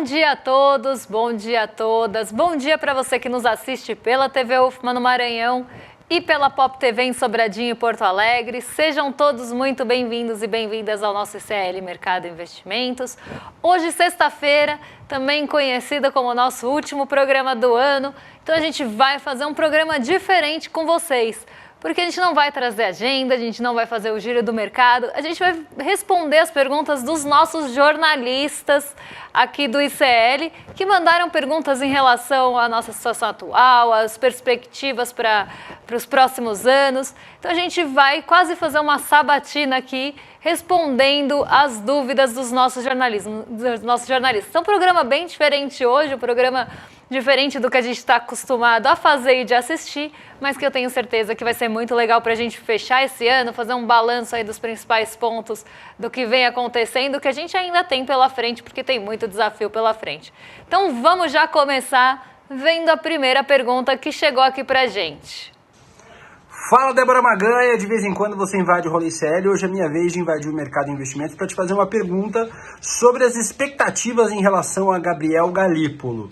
dia a todos, bom dia a todas, bom dia para você que nos assiste pela TV UFMA no Maranhão e pela Pop TV em Sobradinho e Porto Alegre. Sejam todos muito bem-vindos e bem-vindas ao nosso ICL Mercado Investimentos. Hoje, sexta-feira, também conhecida como o nosso último programa do ano, então a gente vai fazer um programa diferente com vocês. Porque a gente não vai trazer agenda, a gente não vai fazer o giro do mercado, a gente vai responder as perguntas dos nossos jornalistas aqui do ICL, que mandaram perguntas em relação à nossa situação atual, às perspectivas para os próximos anos. Então a gente vai quase fazer uma sabatina aqui, respondendo as dúvidas dos nossos jornalistas. Então, um programa bem diferente hoje, um programa diferente do que a gente está acostumado a fazer e de assistir, mas que eu tenho certeza que vai ser muito legal para a gente fechar esse ano, fazer um balanço aí dos principais pontos do que vem acontecendo, que a gente ainda tem pela frente, porque tem muito desafio pela frente. Então vamos já começar vendo a primeira pergunta que chegou aqui para a gente. Fala, Débora Maganha, de vez em quando você invade o Rolê ICL, hoje é minha vez de invadir o mercado de investimentos para te fazer uma pergunta sobre as expectativas em relação a Gabriel Galípolo.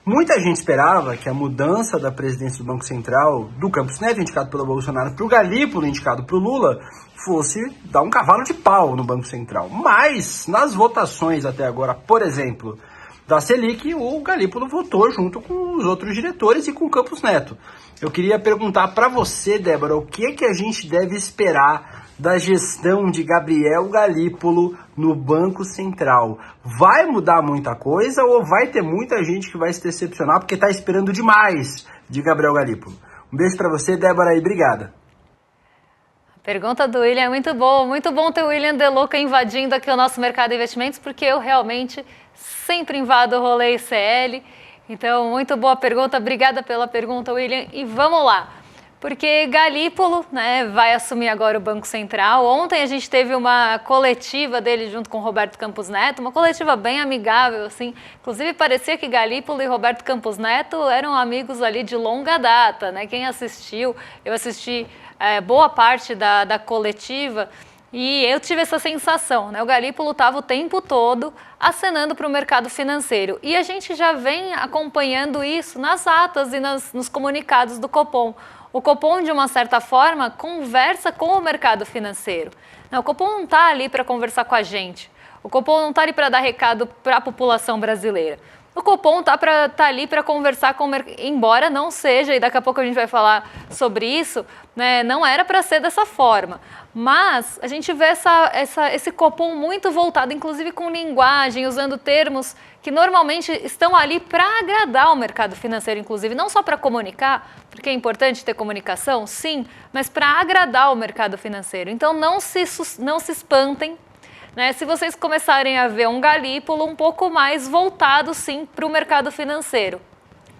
Muita gente esperava que a mudança da presidência do Banco Central, do Campos Neto, indicado pelo Bolsonaro, para o Galípolo, indicado para o Lula, fosse dar um cavalo de pau no Banco Central. Mas, nas votações até agora, por exemplo, da Selic, o Galípolo votou junto com os outros diretores e com o Campos Neto. Eu queria perguntar para você, Débora, o que a gente deve esperar da gestão de Gabriel Galípolo no Banco Central? Vai mudar muita coisa ou vai ter muita gente que vai se decepcionar porque está esperando demais de Gabriel Galípolo? Um beijo para você, Débora, e obrigada. A pergunta do William é muito bom ter o William Deluca invadindo aqui o nosso mercado de investimentos, porque eu realmente sempre invado o Rolê ICL. Então, muito boa pergunta, obrigada pela pergunta, William, e vamos lá. Porque Galípolo, vai assumir agora o Banco Central. Ontem a gente teve uma coletiva dele junto com Roberto Campos Neto, uma coletiva bem amigável, assim. Inclusive parecia que Galípolo e Roberto Campos Neto eram amigos ali de longa data, né? Quem assistiu, eu assisti boa parte da coletiva e eu tive essa sensação, né? O Galípolo estava o tempo todo acenando para o mercado financeiro. E a gente já vem acompanhando isso nas atas e nos comunicados do Copom. O Copom, de uma certa forma, conversa com o mercado financeiro. O Copom não está ali para conversar com a gente. O Copom não está ali para dar recado para a população brasileira. O Copom está ali para conversar com o mercado, embora não seja, e daqui a pouco a gente vai falar sobre isso, né, não era para ser dessa forma. Mas a gente vê esse Copom muito voltado, inclusive com linguagem, usando termos que normalmente estão ali para agradar o mercado financeiro, inclusive, não só para comunicar, porque é importante ter comunicação, sim, mas para agradar o mercado financeiro. Então não se espantem, né, se vocês começarem a ver um Galípolo um pouco mais voltado, sim, para o mercado financeiro.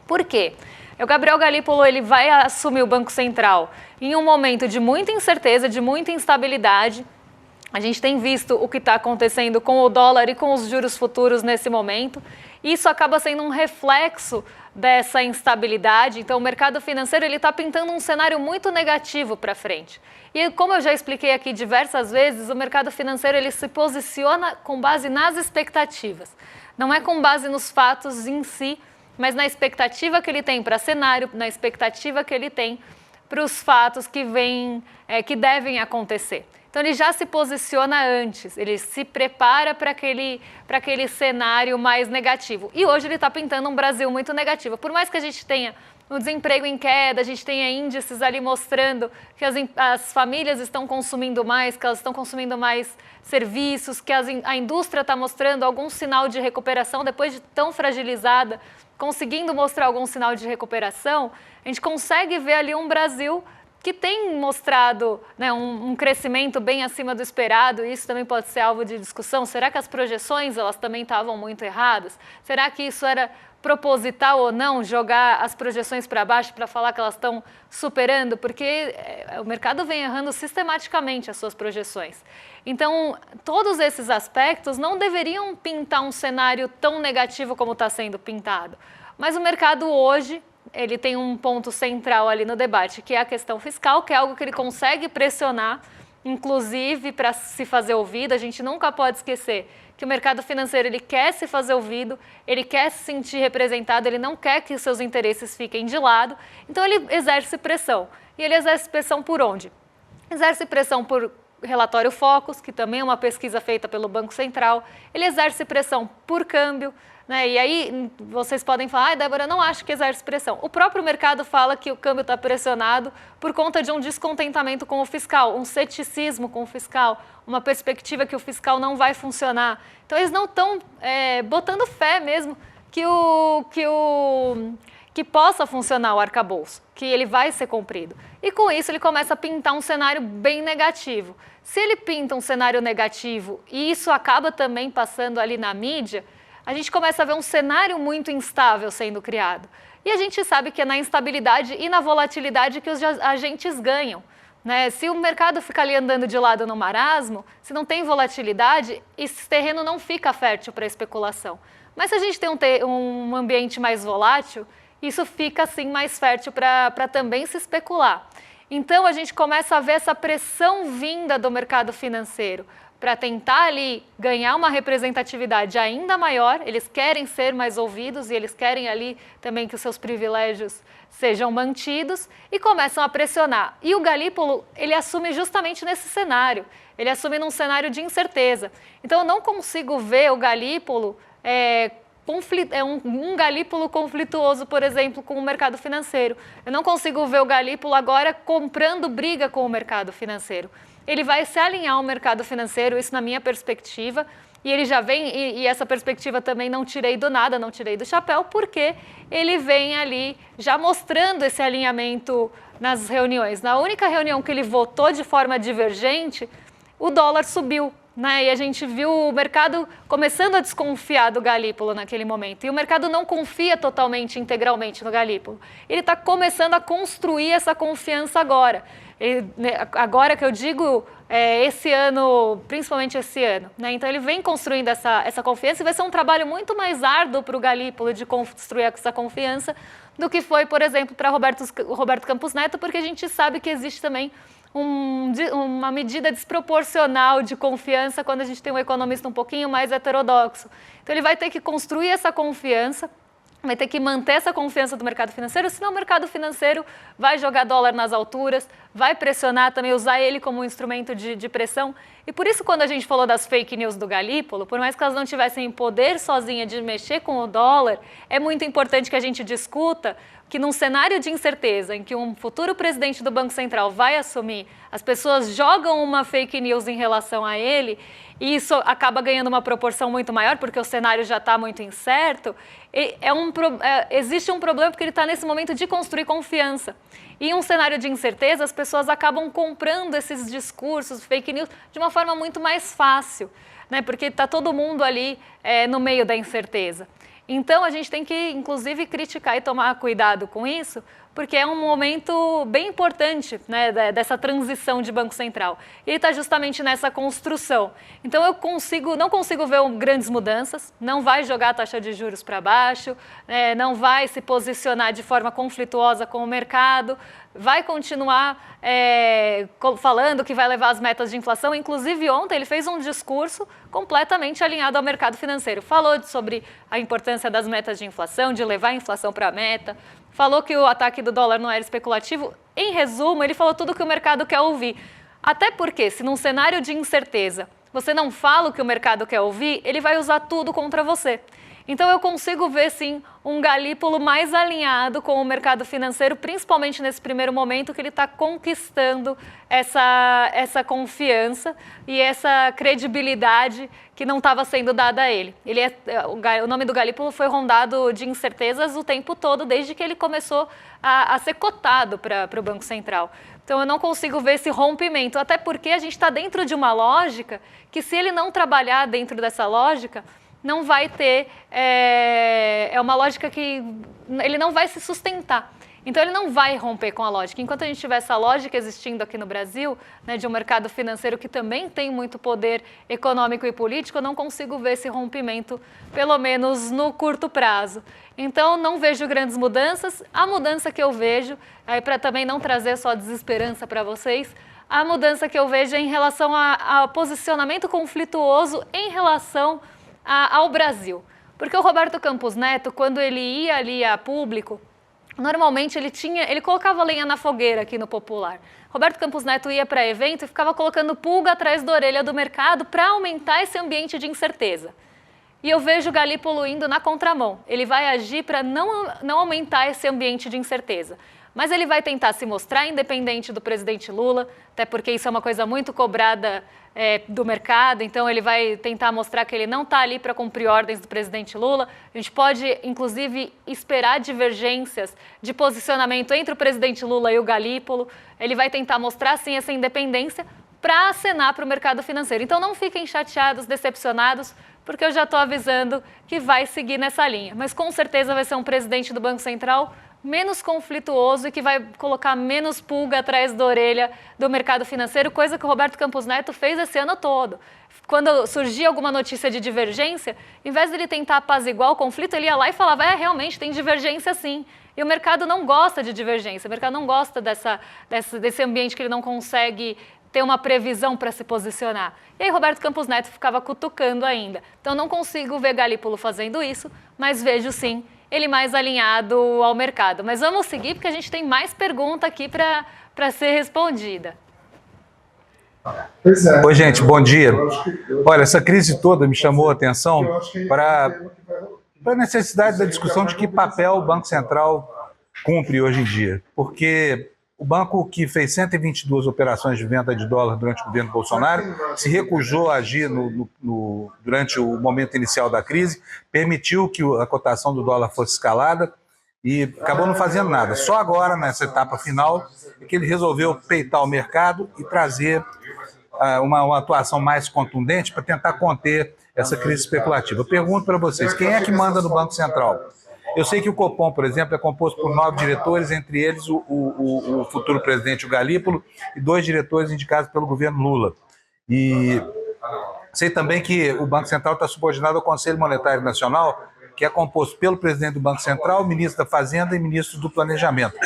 Por quê? O Gabriel Galípolo ele vai assumir o Banco Central em um momento de muita incerteza, de muita instabilidade. A gente tem visto o que está acontecendo com o dólar e com os juros futuros nesse momento. Isso acaba sendo um reflexo dessa instabilidade. Então, o mercado financeiro está pintando um cenário muito negativo para frente. E como eu já expliquei aqui diversas vezes, o mercado financeiro ele se posiciona com base nas expectativas. Não é com base nos fatos em si, mas na expectativa que ele tem para cenário, na expectativa que ele tem para os fatos que devem acontecer. Então ele já se posiciona antes, ele se prepara para aquele cenário mais negativo. E hoje ele está pintando um Brasil muito negativo. Por mais que a gente tenha um desemprego em queda, a gente tenha índices ali mostrando que as famílias estão consumindo mais, que elas estão consumindo mais serviços, que a indústria está mostrando algum sinal de recuperação depois de tão fragilizada, conseguindo mostrar algum sinal de recuperação, a gente consegue ver ali um Brasil que tem mostrado, né, um crescimento bem acima do esperado, e isso também pode ser alvo de discussão. Será que as projeções elas também estavam muito erradas? Será que isso era proposital ou não, jogar as projeções para baixo para falar que elas estão superando? Porque o mercado vem errando sistematicamente as suas projeções. Então, todos esses aspectos não deveriam pintar um cenário tão negativo como está sendo pintado. Mas o mercado hoje ele tem um ponto central ali no debate, que é a questão fiscal, que é algo que ele consegue pressionar inclusive para se fazer ouvido. A gente nunca pode esquecer que o mercado financeiro ele quer se fazer ouvido, ele quer se sentir representado, ele não quer que os seus interesses fiquem de lado, então ele exerce pressão. E ele exerce pressão por onde? Exerce pressão por relatório Focus, que também é uma pesquisa feita pelo Banco Central, ele exerce pressão por câmbio, né? E aí vocês podem falar, Débora, eu não acho que exerce pressão. O próprio mercado fala que o câmbio está pressionado por conta de um descontentamento com o fiscal, um ceticismo com o fiscal, uma perspectiva que o fiscal não vai funcionar. Então eles não estão botando fé mesmo que possa funcionar o arcabouço, que ele vai ser cumprido. E com isso ele começa a pintar um cenário bem negativo. Se ele pinta um cenário negativo e isso acaba também passando ali na mídia, a gente começa a ver um cenário muito instável sendo criado. E a gente sabe que é na instabilidade e na volatilidade que os agentes ganham, né? Se o mercado fica ali andando de lado no marasmo, se não tem volatilidade, esse terreno não fica fértil para especulação. Mas se a gente tem um ambiente mais volátil, isso fica assim mais fértil para também se especular. Então a gente começa a ver essa pressão vinda do mercado financeiro para tentar ali ganhar uma representatividade ainda maior. Eles querem ser mais ouvidos e eles querem ali também que os seus privilégios sejam mantidos e começam a pressionar. E o Galípolo, ele assume justamente nesse cenário, ele assume num cenário de incerteza. Então eu não consigo ver o Galípolo um Galípolo conflituoso, por exemplo, com o mercado financeiro. Eu não consigo ver o Galípolo agora comprando briga com o mercado financeiro. Ele vai se alinhar ao mercado financeiro, isso na minha perspectiva, e ele já vem, e essa perspectiva também não tirei do nada, não tirei do chapéu, porque ele vem ali já mostrando esse alinhamento nas reuniões. Na única reunião que ele votou de forma divergente, o dólar subiu, né? E a gente viu o mercado começando a desconfiar do Galípolo naquele momento. E o mercado não confia totalmente, integralmente no Galípolo. Ele está começando a construir essa confiança agora. Agora que eu digo, esse ano, principalmente esse ano, né? Então ele vem construindo essa confiança e vai ser um trabalho muito mais árduo para o Galípolo de construir essa confiança do que foi, por exemplo, para Roberto Campos Neto, porque a gente sabe que existe também uma medida desproporcional de confiança quando a gente tem um economista um pouquinho mais heterodoxo. Então ele vai ter que construir essa confiança, vai ter que manter essa confiança do mercado financeiro, senão o mercado financeiro vai jogar dólar nas alturas, vai pressionar também, usar ele como um instrumento de pressão. E por isso, quando a gente falou das fake news do Galípolo, por mais que elas não tivessem poder sozinha de mexer com o dólar, é muito importante que a gente discuta que num cenário de incerteza, em que um futuro presidente do Banco Central vai assumir, as pessoas jogam uma fake news em relação a ele, e isso acaba ganhando uma proporção muito maior, porque o cenário já está muito incerto, existe um problema porque ele está nesse momento de construir confiança. E em um cenário de incerteza, as pessoas acabam comprando esses discursos, fake news, de uma forma muito mais fácil, né? Porque está todo mundo ali no meio da incerteza. Então, a gente tem que, inclusive, criticar e tomar cuidado com isso, porque é um momento bem importante, né, dessa transição de Banco Central. E ele está justamente nessa construção. Então, eu não consigo ver grandes mudanças, não vai jogar a taxa de juros para baixo, não vai se posicionar de forma conflituosa com o mercado, vai continuar falando que vai levar as metas de inflação. Inclusive, ontem ele fez um discurso completamente alinhado ao mercado financeiro. Falou sobre a importância das metas de inflação, de levar a inflação para a meta. Falou que o ataque do dólar não era especulativo. Em resumo, ele falou tudo o que o mercado quer ouvir. Até porque, se num cenário de incerteza você não fala o que o mercado quer ouvir, ele vai usar tudo contra você. Então eu consigo ver, sim, um Galípolo mais alinhado com o mercado financeiro, principalmente nesse primeiro momento que ele está conquistando essa confiança e essa credibilidade que não estava sendo dada a ele. O nome do Galípolo foi rondado de incertezas o tempo todo, desde que ele começou a ser cotado para o Banco Central. Então eu não consigo ver esse rompimento, até porque a gente está dentro de uma lógica que, se ele não trabalhar dentro dessa lógica, não vai ter, uma lógica que ele não vai se sustentar. Então ele não vai romper com a lógica. Enquanto a gente tiver essa lógica existindo aqui no Brasil, né, de um mercado financeiro que também tem muito poder econômico e político, eu não consigo ver esse rompimento, pelo menos no curto prazo. Então não vejo grandes mudanças. A mudança que eu vejo, aí para também não trazer só desesperança para vocês, a mudança que eu vejo é em relação ao posicionamento conflituoso em relação ao Brasil. Porque o Roberto Campos Neto, quando ele ia ali a público, normalmente ele colocava lenha na fogueira aqui no popular. Roberto Campos Neto ia para evento e ficava colocando pulga atrás da orelha do mercado para aumentar esse ambiente de incerteza. E eu vejo o Galípolo indo na contramão. Ele vai agir para não aumentar esse ambiente de incerteza. Mas ele vai tentar se mostrar independente do presidente Lula, até porque isso é uma coisa muito cobrada do mercado, então ele vai tentar mostrar que ele não está ali para cumprir ordens do presidente Lula. A gente pode, inclusive, esperar divergências de posicionamento entre o presidente Lula e o Galípolo. Ele vai tentar mostrar, sim, essa independência para acenar para o mercado financeiro. Então não fiquem chateados, decepcionados, porque eu já estou avisando que vai seguir nessa linha. Mas com certeza vai ser um presidente do Banco Central menos conflituoso e que vai colocar menos pulga atrás da orelha do mercado financeiro, coisa que o Roberto Campos Neto fez esse ano todo. Quando surgia alguma notícia de divergência, em vez de ele tentar apaziguar o conflito, ele ia lá e falava, realmente tem divergência sim. E o mercado não gosta de divergência, o mercado não gosta desse ambiente que ele não consegue ter uma previsão para se posicionar. E aí Roberto Campos Neto ficava cutucando ainda. Então não consigo ver Galípolo fazendo isso, mas vejo sim ele mais alinhado ao mercado. Mas vamos seguir, porque a gente tem mais pergunta aqui para ser respondida. Pois é. Oi, gente, bom dia. Olha, essa crise toda me chamou a atenção para a necessidade da discussão de que papel o Banco Central cumpre hoje em dia. Porque o banco que fez 122 operações de venda de dólar durante o governo Bolsonaro se recusou a agir durante o momento inicial da crise, permitiu que a cotação do dólar fosse escalada e acabou não fazendo nada. Só agora, nessa etapa final, é que ele resolveu peitar o mercado e trazer uma atuação mais contundente para tentar conter essa crise especulativa. Eu pergunto para vocês, quem é que manda no Banco Central? Eu sei que o Copom, por exemplo, é composto por 9 diretores, entre eles o futuro presidente, o Galípolo, e 2 diretores indicados pelo governo Lula. E sei também que o Banco Central está subordinado ao Conselho Monetário Nacional, que é composto pelo presidente do Banco Central, ministro da Fazenda e ministro do Planejamento.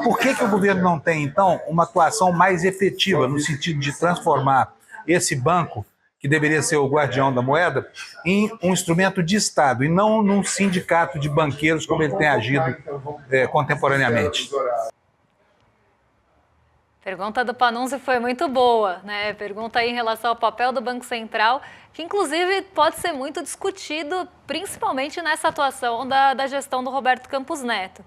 Por que o governo não tem, então, uma atuação mais efetiva no sentido de transformar esse banco, que deveria ser o guardião da moeda, em um instrumento de Estado e não num sindicato de banqueiros como ele tem agido contemporaneamente? Pergunta do Panunzi foi muito boa, né? Pergunta aí em relação ao papel do Banco Central, que inclusive pode ser muito discutido, principalmente nessa atuação da gestão do Roberto Campos Neto.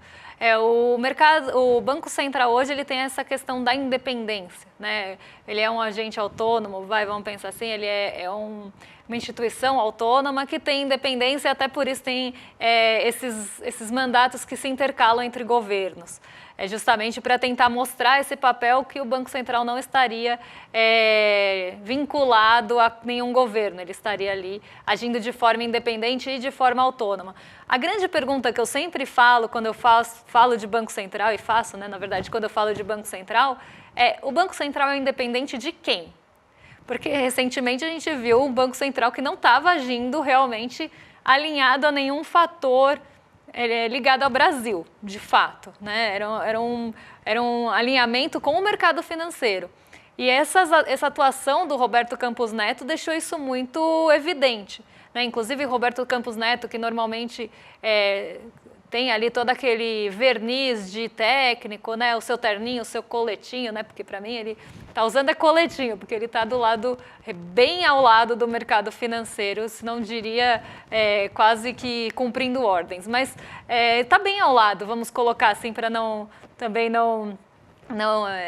O Banco Central hoje ele tem essa questão da independência, né? Ele é um agente autônomo, vamos pensar assim, ele é uma instituição autônoma que tem independência, até por isso tem esses mandatos que se intercalam entre governos. É justamente para tentar mostrar esse papel que o Banco Central não estaria vinculado a nenhum governo, ele estaria ali agindo de forma independente e de forma autônoma. A grande pergunta que eu sempre falo quando eu falo de Banco Central, e faço, né, na verdade, quando eu falo de Banco Central, o Banco Central é independente de quem? Porque recentemente a gente viu um Banco Central que não estava agindo realmente alinhado a nenhum fator ligado ao Brasil, de fato, né? Era um alinhamento com o mercado financeiro. E essa atuação do Roberto Campos Neto deixou isso muito evidente, né? Inclusive, Roberto Campos Neto, que normalmente tem ali todo aquele verniz de técnico, né? O seu terninho, o seu coletinho, né? Porque para mim ele está usando coletinho, porque ele está bem ao lado do mercado financeiro, se não diria quase que cumprindo ordens. Mas está bem ao lado, vamos colocar assim, para também não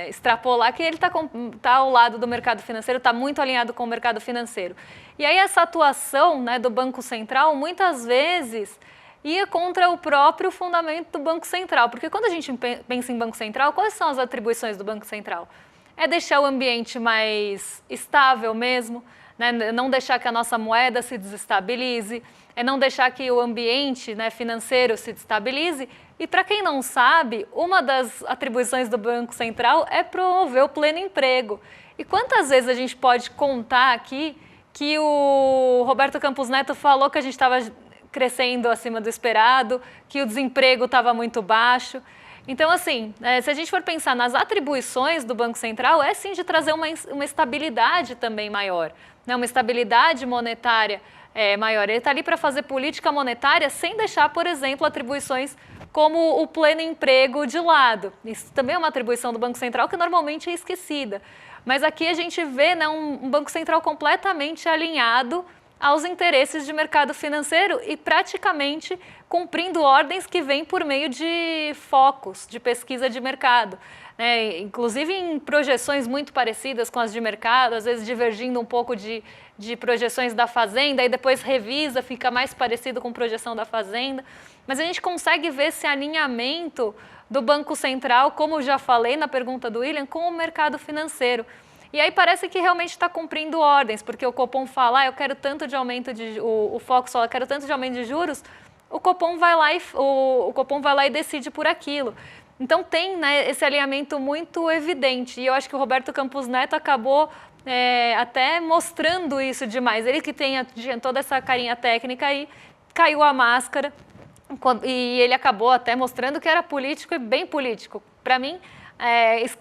extrapolar que ele está ao lado do mercado financeiro, está muito alinhado com o mercado financeiro. E aí essa atuação, né, do Banco Central, muitas vezes ia contra o próprio fundamento do Banco Central, porque quando a gente pensa em Banco Central, quais são as atribuições do Banco Central? É deixar o ambiente mais estável mesmo, né? Não deixar que a nossa moeda se desestabilize, não deixar que o ambiente, né, financeiro se destabilize, E para quem não sabe, uma das atribuições do Banco Central é promover o pleno emprego. E quantas vezes a gente pode contar aqui que o Roberto Campos Neto falou que a gente estava crescendo acima do esperado, que o desemprego estava muito baixo. Então, assim, se a gente for pensar nas atribuições do Banco Central, é sim de trazer uma estabilidade também maior, né? Uma estabilidade monetária maior. Ele está ali para fazer política monetária sem deixar, por exemplo, atribuições como o pleno emprego de lado. Isso também é uma atribuição do Banco Central que normalmente é esquecida. Mas aqui a gente vê, né, um Banco Central completamente alinhado aos interesses de mercado financeiro e praticamente cumprindo ordens que vêm por meio de focos de pesquisa de mercado, né? Inclusive em projeções muito parecidas com as de mercado, às vezes divergindo um pouco de projeções da Fazenda, e depois revisa, fica mais parecido com projeção da Fazenda. Mas a gente consegue ver esse alinhamento do Banco Central, como já falei na pergunta do William, com o mercado financeiro. E aí parece que realmente está cumprindo ordens, porque o Copom fala, eu quero tanto de aumento de... O Focus fala, eu quero tanto de aumento de juros, o Copom vai lá e decide por aquilo. Então tem, né, esse alinhamento muito evidente. E eu acho que o Roberto Campos Neto acabou até mostrando isso demais. Ele que tinha toda essa carinha técnica aí, caiu a máscara. E ele acabou até mostrando que era político e bem político. Para mim,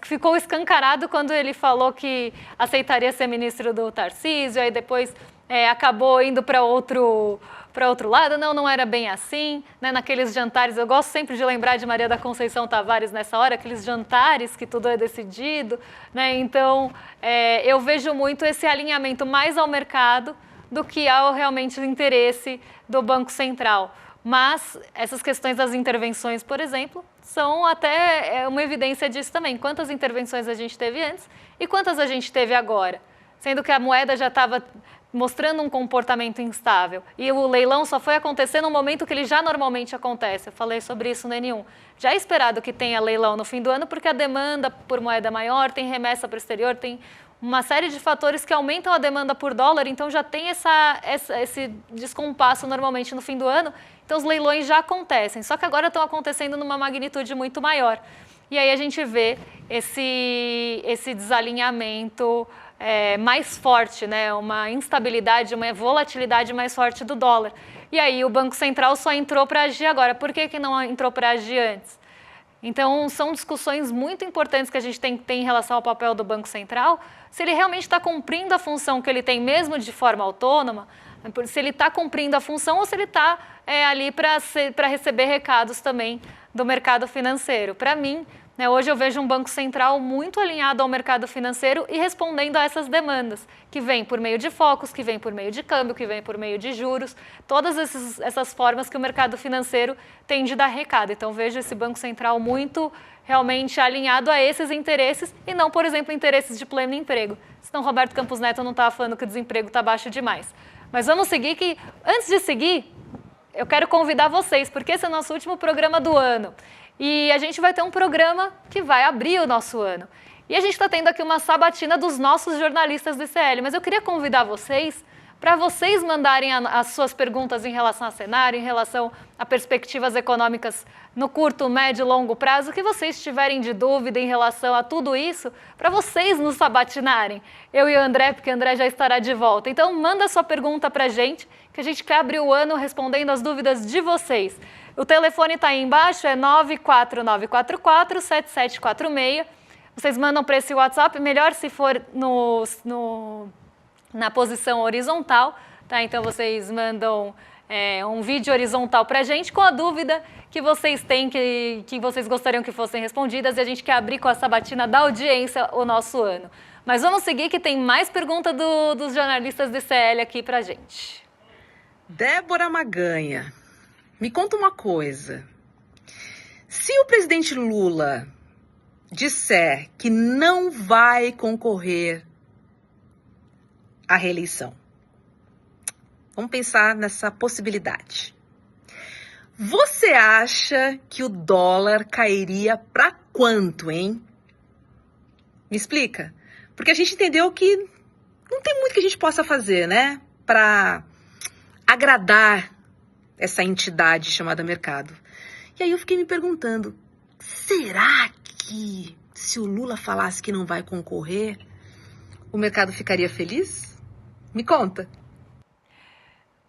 ficou escancarado quando ele falou que aceitaria ser ministro do Tarcísio, aí depois acabou indo para outro lado. Não era bem assim, né? Naqueles jantares, eu gosto sempre de lembrar de Maria da Conceição Tavares nessa hora, aqueles jantares que tudo é decidido, né? Então, eu vejo muito esse alinhamento mais ao mercado do que ao realmente interesse do Banco Central. Mas essas questões das intervenções, por exemplo, são até uma evidência disso também. Quantas intervenções a gente teve antes e quantas a gente teve agora? Sendo que a moeda já estava mostrando um comportamento instável. E o leilão só foi acontecer no momento que ele já normalmente acontece. Eu falei sobre isso no N1. Já é esperado que tenha leilão no fim do ano, porque a demanda por moeda é maior, tem remessa para o exterior, tem uma série de fatores que aumentam a demanda por dólar, então já tem esse descompasso normalmente no fim do ano. Então os leilões já acontecem, só que agora estão acontecendo numa magnitude muito maior. E aí a gente vê esse desalinhamento mais forte, né? Uma instabilidade, uma volatilidade mais forte do dólar. E aí o Banco Central só entrou para agir agora. Por que não entrou para agir antes? Então, são discussões muito importantes que a gente tem que ter em relação ao papel do Banco Central, se ele realmente está cumprindo a função que ele tem mesmo de forma autônoma, se ele está cumprindo a função ou se ele está ali para receber recados também do mercado financeiro. Para mim, né, hoje eu vejo um Banco Central muito alinhado ao mercado financeiro e respondendo a essas demandas, que vêm por meio de focos, que vêm por meio de câmbio, que vêm por meio de juros, todas essas formas que o mercado financeiro tem de dar recado. Então, vejo esse Banco Central muito realmente alinhado a esses interesses e não, por exemplo, interesses de pleno emprego. Senão, Roberto Campos Neto não estava falando que o desemprego está baixo demais. Mas vamos seguir que, antes de seguir, eu quero convidar vocês, porque esse é o nosso último programa do ano. E a gente vai ter um programa que vai abrir o nosso ano. E a gente está tendo aqui uma sabatina dos nossos jornalistas do ICL, mas eu queria convidar vocês para vocês mandarem as suas perguntas em relação ao cenário, em relação a perspectivas econômicas no curto, médio e longo prazo, que vocês tiverem de dúvida em relação a tudo isso, para vocês nos sabatinarem. Eu e o André, porque o André já estará de volta. Então, manda sua pergunta para a gente, que a gente quer abrir o ano respondendo as dúvidas de vocês. O telefone está aí embaixo, é 94944-7746. Vocês mandam para esse WhatsApp, melhor se for na posição horizontal, tá? Então vocês mandam um vídeo horizontal para a gente com a dúvida que vocês têm, que vocês gostariam que fossem respondidas, e a gente quer abrir com a sabatina da audiência o nosso ano. Mas vamos seguir que tem mais pergunta dos jornalistas do ICL aqui para a gente. Débora Maganha, me conta uma coisa. Se o presidente Lula disser que não vai concorrer à reeleição, vamos pensar nessa possibilidade. Você acha que o dólar cairia para quanto, hein? Me explica. Porque a gente entendeu que não tem muito que a gente possa fazer, né? Para agradar essa entidade chamada mercado. E aí eu fiquei me perguntando, será que se o Lula falasse que não vai concorrer, o mercado ficaria feliz? Me conta.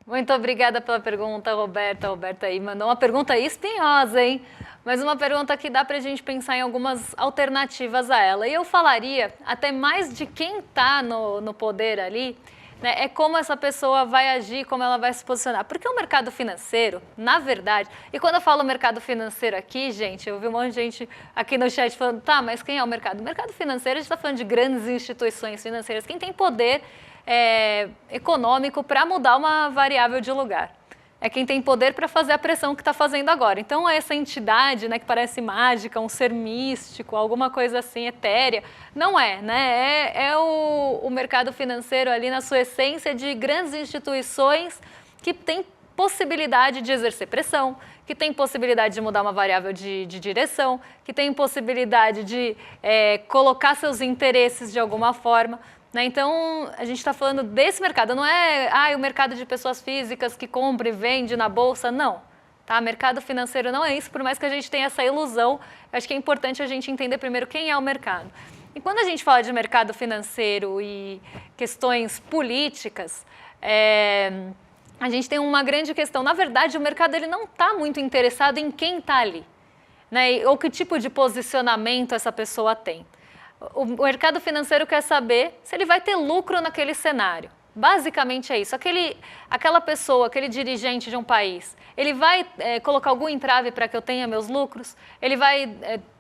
Muito obrigada pela pergunta, Roberta. A Roberta aí mandou uma pergunta espinhosa, hein? Mas uma pergunta que dá pra gente pensar em algumas alternativas a ela. E eu falaria até mais de quem tá no poder ali, né, é como essa pessoa vai agir, como ela vai se posicionar. Porque o mercado financeiro, na verdade, e quando eu falo mercado financeiro aqui, gente, eu vi um monte de gente aqui no chat falando, tá, mas quem é o mercado? O mercado financeiro, a gente está falando de grandes instituições financeiras, quem tem poder econômico para mudar uma variável de lugar. É quem tem poder para fazer a pressão que está fazendo agora. Então, essa entidade, né, que parece mágica, um ser místico, alguma coisa assim, etérea, não é, né? É o mercado financeiro ali na sua essência de grandes instituições que têm possibilidade de exercer pressão, que tem possibilidade de mudar uma variável de direção, que tem possibilidade de colocar seus interesses de alguma forma. Né? Então, a gente está falando desse mercado, não é o mercado de pessoas físicas que compra e vende na bolsa, não. Tá? Mercado financeiro não é isso, por mais que a gente tenha essa ilusão, acho que é importante a gente entender primeiro quem é o mercado. E quando a gente fala de mercado financeiro e questões políticas, a gente tem uma grande questão. Na verdade, o mercado ele não está muito interessado em quem está ali, né? Ou que tipo de posicionamento essa pessoa tem. O mercado financeiro quer saber se ele vai ter lucro naquele cenário. Basicamente é isso. Aquela pessoa, aquele dirigente de um país, ele vai colocar algum entrave para que eu tenha meus lucros? Ele vai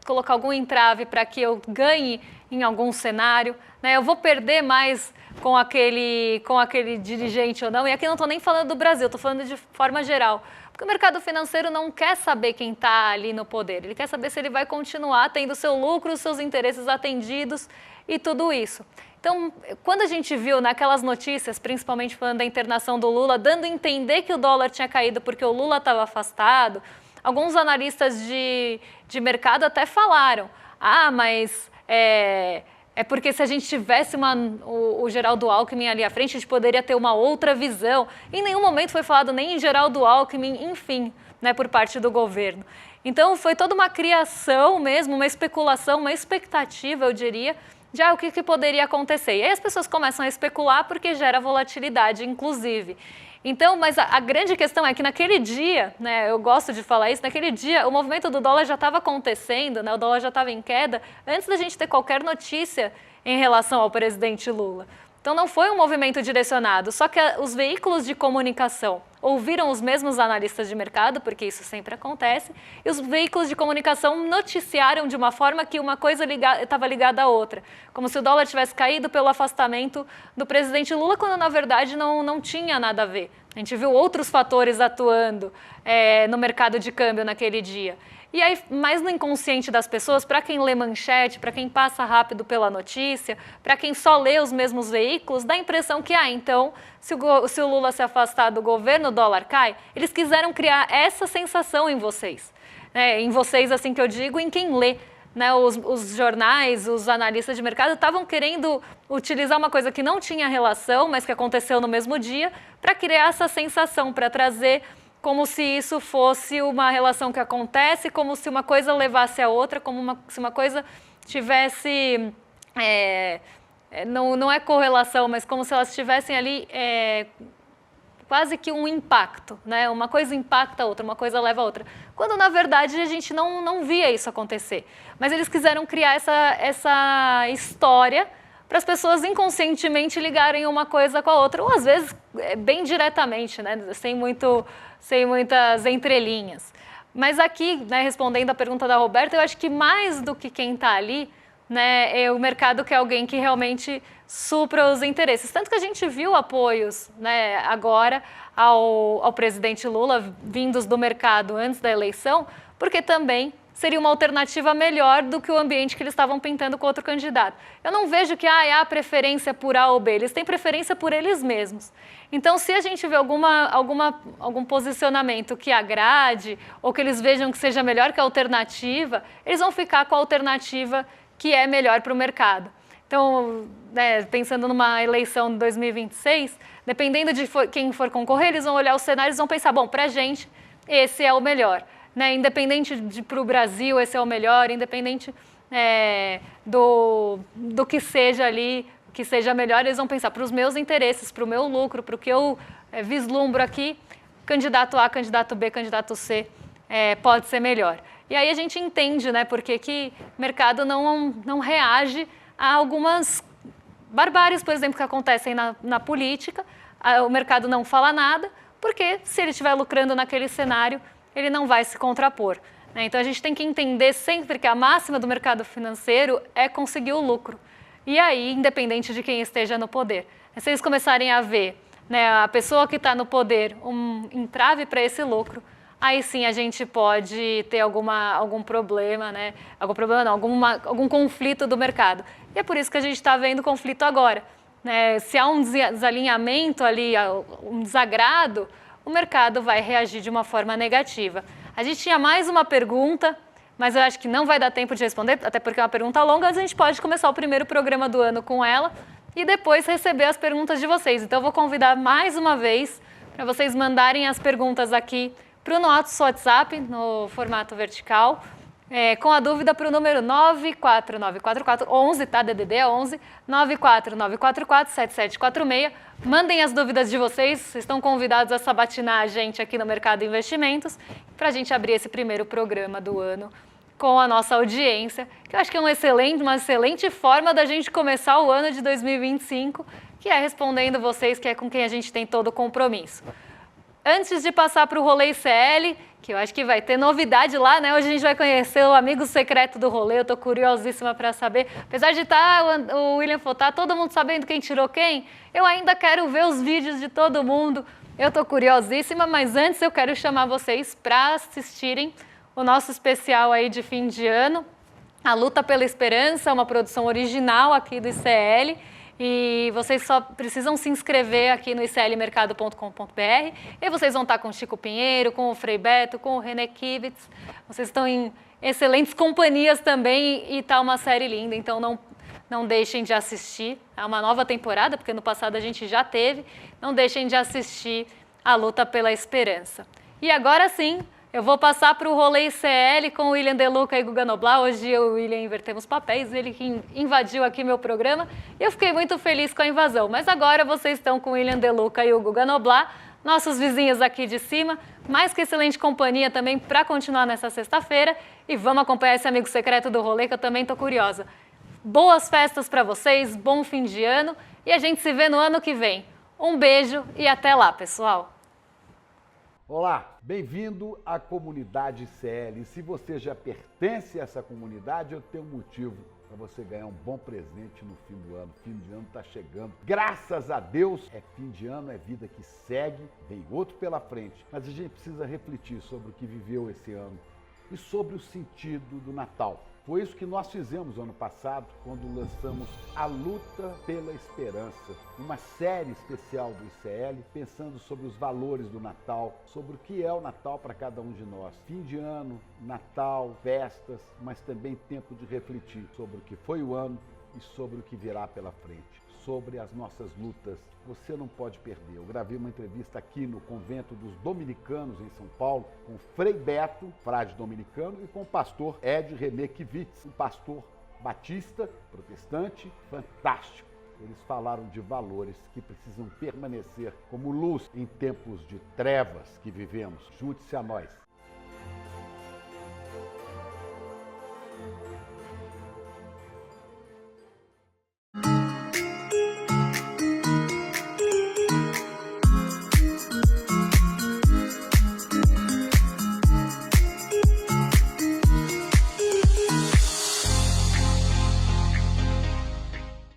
colocar algum entrave para que eu ganhe em algum cenário? Né? Eu vou perder mais com aquele dirigente ou não? E aqui eu não estou nem falando do Brasil, estou falando de forma geral. Porque o mercado financeiro não quer saber quem está ali no poder. Ele quer saber se ele vai continuar tendo seu lucro, os seus interesses atendidos e tudo isso. Então, quando a gente viu naquelas notícias, principalmente falando da internação do Lula, dando a entender que o dólar tinha caído porque o Lula estava afastado, alguns analistas de mercado até falaram, mas é porque se a gente tivesse o Geraldo Alckmin ali à frente, a gente poderia ter uma outra visão. Em nenhum momento foi falado nem em Geraldo Alckmin, enfim, né, por parte do governo. Então, foi toda uma criação mesmo, uma especulação, uma expectativa, eu diria, de o que poderia acontecer. E aí as pessoas começam a especular porque gera volatilidade, inclusive. Então, mas a grande questão é que naquele dia, né, eu gosto de falar isso, naquele dia o movimento do dólar já estava acontecendo, né, o dólar já estava em queda, antes da gente ter qualquer notícia em relação ao presidente Lula. Então não foi um movimento direcionado, só que os veículos de comunicação ouviram os mesmos analistas de mercado, porque isso sempre acontece, e os veículos de comunicação noticiaram de uma forma que uma coisa estava ligada à outra, como se o dólar tivesse caído pelo afastamento do presidente Lula, quando na verdade não tinha nada a ver. A gente viu outros fatores atuando no mercado de câmbio naquele dia. E aí, mais no inconsciente das pessoas, para quem lê manchete, para quem passa rápido pela notícia, para quem só lê os mesmos veículos, dá a impressão que, então, se o Lula se afastar do governo, o dólar cai. Eles quiseram criar essa sensação em vocês. Em vocês, assim que eu digo, em quem lê. Né, os jornais, os analistas de mercado estavam querendo utilizar uma coisa que não tinha relação, mas que aconteceu no mesmo dia, para criar essa sensação, para trazer como se isso fosse uma relação que acontece, como se uma coisa levasse a outra, se uma coisa tivesse, não é correlação, mas como se elas estivessem ali quase que um impacto, né? Uma coisa impacta a outra, uma coisa leva a outra. Quando, na verdade, a gente não via isso acontecer. Mas eles quiseram criar essa história para as pessoas inconscientemente ligarem uma coisa com a outra, ou às vezes bem diretamente, né? Sem muitas entrelinhas. Mas aqui, né, respondendo a pergunta da Roberta, eu acho que mais do que quem está ali, né, o mercado quer alguém que realmente supra os interesses. Tanto que a gente viu apoios, né, agora ao presidente Lula vindos do mercado antes da eleição, porque também seria uma alternativa melhor do que o ambiente que eles estavam pintando com outro candidato. Eu não vejo que há preferência por A ou B, eles têm preferência por eles mesmos. Então, se a gente vê algum posicionamento que agrade ou que eles vejam que seja melhor que a alternativa, eles vão ficar com a alternativa que é melhor para o mercado. Então, né, pensando numa eleição de 2026, dependendo de quem for concorrer, eles vão olhar os cenários e vão pensar, bom, para a gente, esse é o melhor. né, independente de para o Brasil esse é o melhor, independente do que seja ali, que seja melhor, eles vão pensar para os meus interesses, para o meu lucro, para o que eu vislumbro aqui, candidato A, candidato B, candidato C pode ser melhor. E aí a gente entende, né, por que o mercado não reage a algumas barbáries, por exemplo, que acontecem na política. O mercado não fala nada, porque se ele estiver lucrando naquele cenário, ele não vai se contrapor. Então a gente tem que entender sempre que a máxima do mercado financeiro é conseguir o lucro. E aí, independente de quem esteja no poder. Se eles começarem a ver, né, a pessoa que está no poder um entrave para esse lucro, aí sim a gente pode ter algum problema, né? Algum conflito do mercado. E é por isso que a gente está vendo conflito agora. Né? Se há um desalinhamento ali, um desagrado, o mercado vai reagir de uma forma negativa. A gente tinha mais uma pergunta, mas eu acho que não vai dar tempo de responder, até porque é uma pergunta longa, mas a gente pode começar o primeiro programa do ano com ela e depois receber as perguntas de vocês. Então eu vou convidar mais uma vez para vocês mandarem as perguntas aqui para o nosso WhatsApp, no formato vertical, com a dúvida para o número 9494411, tá? DDD é 11, 949447746. Mandem as dúvidas de vocês estão convidados a sabatinar a gente aqui no Mercado Investimentos, para a gente abrir esse primeiro programa do ano com a nossa audiência, que eu acho que é uma excelente forma da gente começar o ano de 2025, que é respondendo vocês, que é com quem a gente tem todo o compromisso. Antes de passar para o Rolê ICL, que eu acho que vai ter novidade lá, né? Hoje a gente vai conhecer o amigo secreto do rolê, eu estou curiosíssima para saber. Apesar de estar o William Fotá, todo mundo sabendo quem tirou quem, eu ainda quero ver os vídeos de todo mundo. Eu estou curiosíssima, mas antes eu quero chamar vocês para assistirem o nosso especial aí de fim de ano, A Luta pela Esperança, uma produção original aqui do ICL. E vocês só precisam se inscrever aqui no iclmercado.com.br e vocês vão estar com o Chico Pinheiro, com o Frei Beto, com o René Kivitz. Vocês estão em excelentes companhias também e está uma série linda, então não deixem de assistir. É uma nova temporada, porque no passado a gente já teve. Não deixem de assistir A Luta pela Esperança. E agora sim, eu vou passar para o Rolê ICL com o William De Luca e Guga Noblar. Hoje eu e o William invertemos papéis, ele que invadiu aqui meu programa. E eu fiquei muito feliz com a invasão. Mas agora vocês estão com o William De Luca e o Guga Noblar, nossos vizinhos aqui de cima. Mais que excelente companhia também para continuar nessa sexta-feira. E vamos acompanhar esse amigo secreto do rolê, que eu também estou curiosa. Boas festas para vocês, bom fim de ano. E a gente se vê no ano que vem. Um beijo e até lá, pessoal. Olá, bem-vindo à comunidade ICL. E se você já pertence a essa comunidade, eu tenho um motivo para você ganhar um bom presente no fim do ano. Fim de ano está chegando. Graças a Deus, é fim de ano, é vida que segue, vem outro pela frente. Mas a gente precisa refletir sobre o que viveu esse ano e sobre o sentido do Natal. Foi isso que nós fizemos ano passado, quando lançamos A Luta pela Esperança, uma série especial do ICL, pensando sobre os valores do Natal, sobre o que é o Natal para cada um de nós. Fim de ano, Natal, festas, mas também tempo de refletir sobre o que foi o ano e sobre o que virá pela frente, sobre as nossas lutas. Você não pode perder. Eu gravei uma entrevista aqui no Convento dos Dominicanos, em São Paulo, com o Frei Beto, frade dominicano, e com o pastor Ed René Kivitz, um pastor batista, protestante, fantástico. Eles falaram de valores que precisam permanecer como luz em tempos de trevas que vivemos. Junte-se a nós.